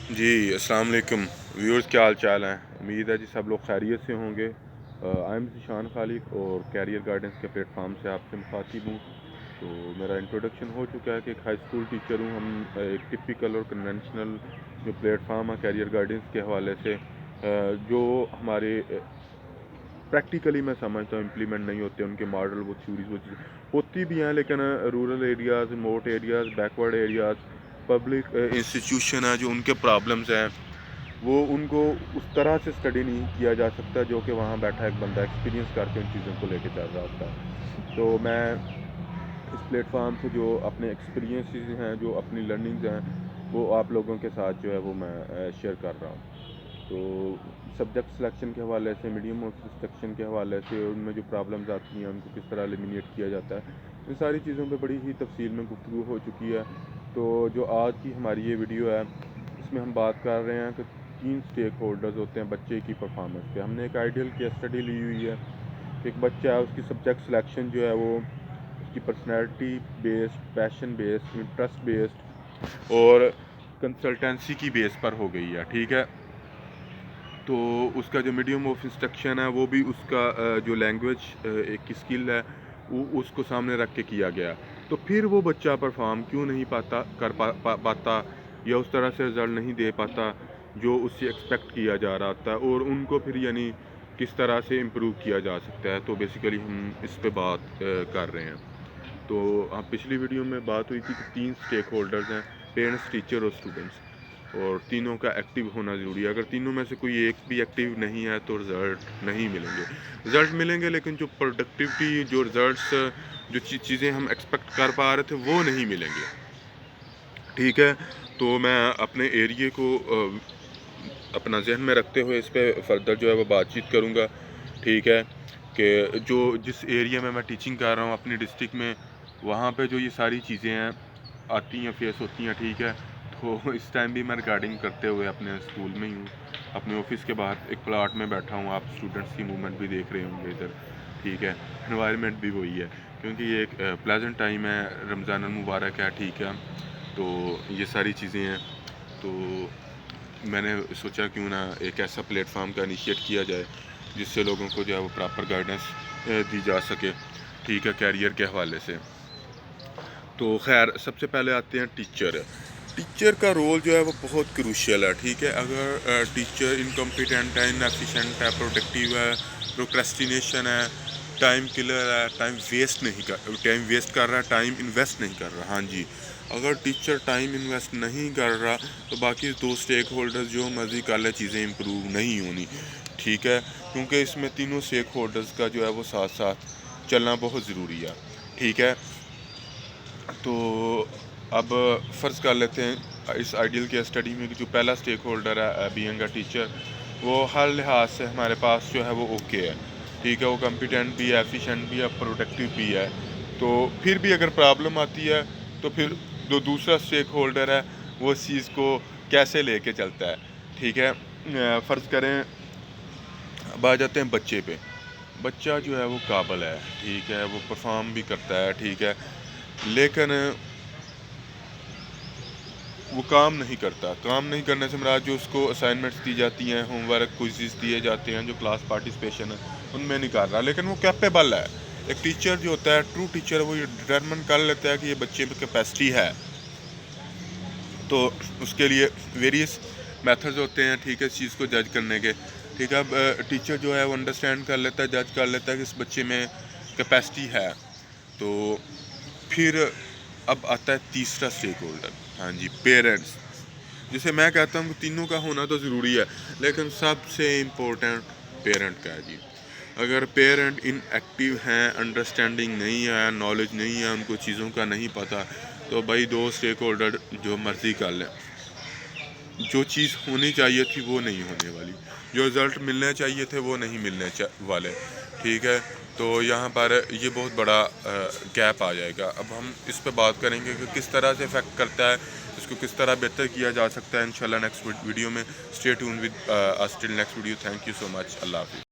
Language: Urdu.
جی السلام علیکم ویورز، کیا حال چال ہیں؟ امید ہے جی سب لوگ خیریت سے ہوں گے۔ آئی ایم ذیشان خالق اور کیریئر گائیڈنس کے پلیٹ فارم سے آپ سے مخاطب ہوں۔ تو میرا انٹروڈکشن ہو چکا ہے کہ ایک ہائی اسکول ٹیچر ہوں۔ ہم ایک ٹپیکل اور کنونشنل جو پلیٹ فارم ہے کیریئر گائیڈنس کے حوالے سے، جو ہمارے پریکٹیکلی میں سمجھتا ہوں امپلیمنٹ نہیں ہوتے، ان کے ماڈل وہ تھیوریز وہ چیزیں ہوتی بھی ہیں، لیکن rural areas, remote areas, backward areas, public institution ہیں جو ان کے پرابلمز ہیں، وہ ان کو اس طرح سے اسٹڈی نہیں کیا جا سکتا جو کہ وہاں بیٹھا ایک بندہ ایکسپیرینس کر کے ان چیزوں کو لے کے چل رہا ہوتا ہے۔ تو میں اس پلیٹ فارم سے جو اپنے ایکسپیرینسز ہیں، جو اپنی لرننگز ہیں، وہ آپ لوگوں کے ساتھ جو ہے وہ میں شیئر کر رہا ہوں۔ تو سبجیکٹ سلیکشن کے حوالے سے، میڈیم آف انسٹرکشن کے حوالے سے، ان میں جو پرابلمز آتی ہیں ان کو کس طرح ایلیمینیٹ کیا جاتا ہے، ان ساری چیزوں پہ بڑی ہی تفصیل میں گفتگو ہو چکی ہے۔ تو جو آج کی ہماری یہ ویڈیو ہے، اس میں ہم بات کر رہے ہیں کہ 3 اسٹیک ہولڈرز ہوتے ہیں بچے کی پرفارمنس پہ۔ ہم نے ایک آئیڈیل کیس اسٹڈی لی ہوئی ہے کہ ایک بچہ ہے، اس کی سبجیکٹ سلیکشن جو ہے وہ اس کی پرسنالٹی بیسڈ، پیشن بیسڈ، انٹرسٹ بیسڈ اور کنسلٹنسی کی بیس پر ہو گئی ہے، ٹھیک ہے۔ تو اس کا جو میڈیم آف انسٹرکشن ہے وہ بھی اس کا جو لینگویج ایک اسکل ہے وہ اس کو سامنے رکھ کے کیا گیا۔ تو پھر وہ بچہ پرفارم کیوں نہیں پاتا یا اس طرح سے رزلٹ نہیں دے پاتا جو اس سے ایکسپیکٹ کیا جا رہا تھا، اور ان کو پھر یعنی کس طرح سے امپروو کیا جا سکتا ہے۔ تو بیسیکلی ہم اس پہ بات کر رہے ہیں۔ تو پچھلی ویڈیو میں بات ہوئی تھی کہ 3 اسٹیک ہولڈرز ہیں: پیرنٹس، ٹیچر اور اسٹوڈنٹس، اور تینوں کا ایکٹیو ہونا ضروری ہے۔ اگر تینوں میں سے کوئی ایک بھی ایکٹیو نہیں ہے تو رزلٹ نہیں ملیں گے۔ رزلٹ ملیں گے لیکن جو پروڈکٹیوٹی، جو رزلٹس، جو چیزیں ہم ایکسپیکٹ کر پا رہے تھے وہ نہیں ملیں گے، ٹھیک ہے۔ تو میں اپنے ایریے کو اپنا ذہن میں رکھتے ہوئے اس پہ فردر جو ہے وہ بات چیت کروں گا، ٹھیک ہے، کہ جس ایریا میں ٹیچنگ کر رہا ہوں اپنی ڈسٹرکٹ میں، وہاں پہ جو یہ ساری چیزیں ہیں آتی ہیں، فیس ہوتی ہیں، ٹھیک ہے۔ تو اس ٹائم بھی میں ریکارڈنگ کرتے ہوئے اپنے اسکول میں ہی ہوں، اپنے آفس کے باہر ایک پلاٹ میں بیٹھا ہوں۔ آپ اسٹوڈنٹس کی موومنٹ بھی دیکھ رہے ہوں گے ادھر، ٹھیک ہے۔ انوائرمنٹ بھی وہی ہے کیونکہ یہ ایک پلیزنٹ ٹائم ہے، رمضان المبارک ہے، ٹھیک ہے۔ تو یہ ساری چیزیں ہیں، تو میں نے سوچا کیوں نہ ایک ایسا پلیٹ فارم کا انیشیٹ کیا جائے جس سے لوگوں کو جو ہے وہ پراپر گائیڈنس دی جا سکے، ٹھیک ہے، کیریئر کے حوالے سے۔ تو خیر، سب سے پہلے آتے ہیں ٹیچر۔ ٹیچر کا رول جو ہے وہ بہت کروشیل ہے، ٹھیک ہے۔ اگر ٹیچر انکمپیٹنٹ ہے، انیفیشینٹ ہے، پروڈکٹیو ہے، پروکریسٹینیشن ہے، ٹائم کلر ہے، ٹائم ویسٹ کر رہا ہے، ٹائم انویسٹ نہیں کر رہا، ہاں جی، اگر ٹیچر ٹائم انویسٹ نہیں کر رہا تو باقی 2 اسٹیک ہولڈرز جو مرضی کر لے، چیزیں امپروو نہیں ہونی، ٹھیک ہے، کیونکہ اس میں تینوں اسٹیک ہولڈرز کا جو ہے وہ ساتھ ساتھ چلنا بہت ضروری ہے، ٹھیک ہے۔ تو اب فرض کر لیتے ہیں اس آئیڈیل کے اسٹڈی میں کہ جو پہلا اسٹیک ہولڈر ہے بینگ اے ٹیچر، وہ ہر لحاظ سے ہمارے پاس جو ہے وہ اوکے ہے، ٹھیک ہے، وہ کمپیٹنٹ بھی ہے، ایفیشینٹ بھی ہے، پروڈکٹیو بھی ہے۔ تو پھر بھی اگر پرابلم آتی ہے تو پھر جو دوسرا اسٹیک ہولڈر ہے وہ اس چیز کو کیسے لے کے چلتا ہے، ٹھیک ہے۔ فرض کریں اب آ جاتے ہیں بچے پہ۔ بچہ جو ہے وہ قابل ہے، ٹھیک ہے، وہ پرفارم بھی کرتا ہے، ٹھیک ہے، لیکن وہ کام نہیں کرتا۔ کام نہیں کرنے سے مراد جو اس کو اسائنمنٹس دی جاتی ہیں، ہوم ورک، کوئزز دیے جاتے ہیں، جو کلاس پارٹیسپیشن ہے ان میں نہیں کر رہا، لیکن وہ کیپیبل ہے۔ ایک ٹیچر جو ہوتا ہے، ٹرو ٹیچر، وہ یہ ڈٹرمن کر لیتا ہے کہ یہ بچے میں کیپیسٹی ہے، تو اس کے لیے ویریس میتھڈز ہوتے ہیں، ٹھیک ہے، اس چیز کو جج کرنے کے، ٹھیک ہے۔ اب ٹیچر جو ہے وہ انڈرسٹینڈ کر لیتا ہے، جج کر لیتا ہے کہ اس بچے میں کیپیسٹی ہے، تو پھر اب آتا ہے تیسرا اسٹیک ہولڈر، ہاں جی، پیرنٹس، جسے میں کہتا ہوں کہ تینوں کا ہونا تو ضروری ہے لیکن سب سے امپورٹنٹ پیرنٹ کا ہے جی۔ اگر پیرنٹ ان ایکٹیو ہیں، انڈرسٹینڈنگ نہیں ہے، نالج نہیں ہے، ان کو چیزوں کا نہیں پتہ، تو بھائی 2 اسٹیک ہولڈر جو مرضی کر لیں، جو چیز ہونی چاہیے تھی وہ نہیں ہونے والی، جو رزلٹ ملنے چاہیے تھے وہ نہیں ملنے والے، ٹھیک ہے۔ تو یہاں پر یہ بہت بڑا گیپ آ جائے گا۔ اب ہم اس پہ بات کریں گے کہ کس طرح سے افیکٹ کرتا ہے، اس کو کس طرح بہتر کیا جا سکتا ہے، انشاءاللہ نیکسٹ ویڈیو میں۔ Stay tune with us till next video. Thank you so much, اللہ حافظ۔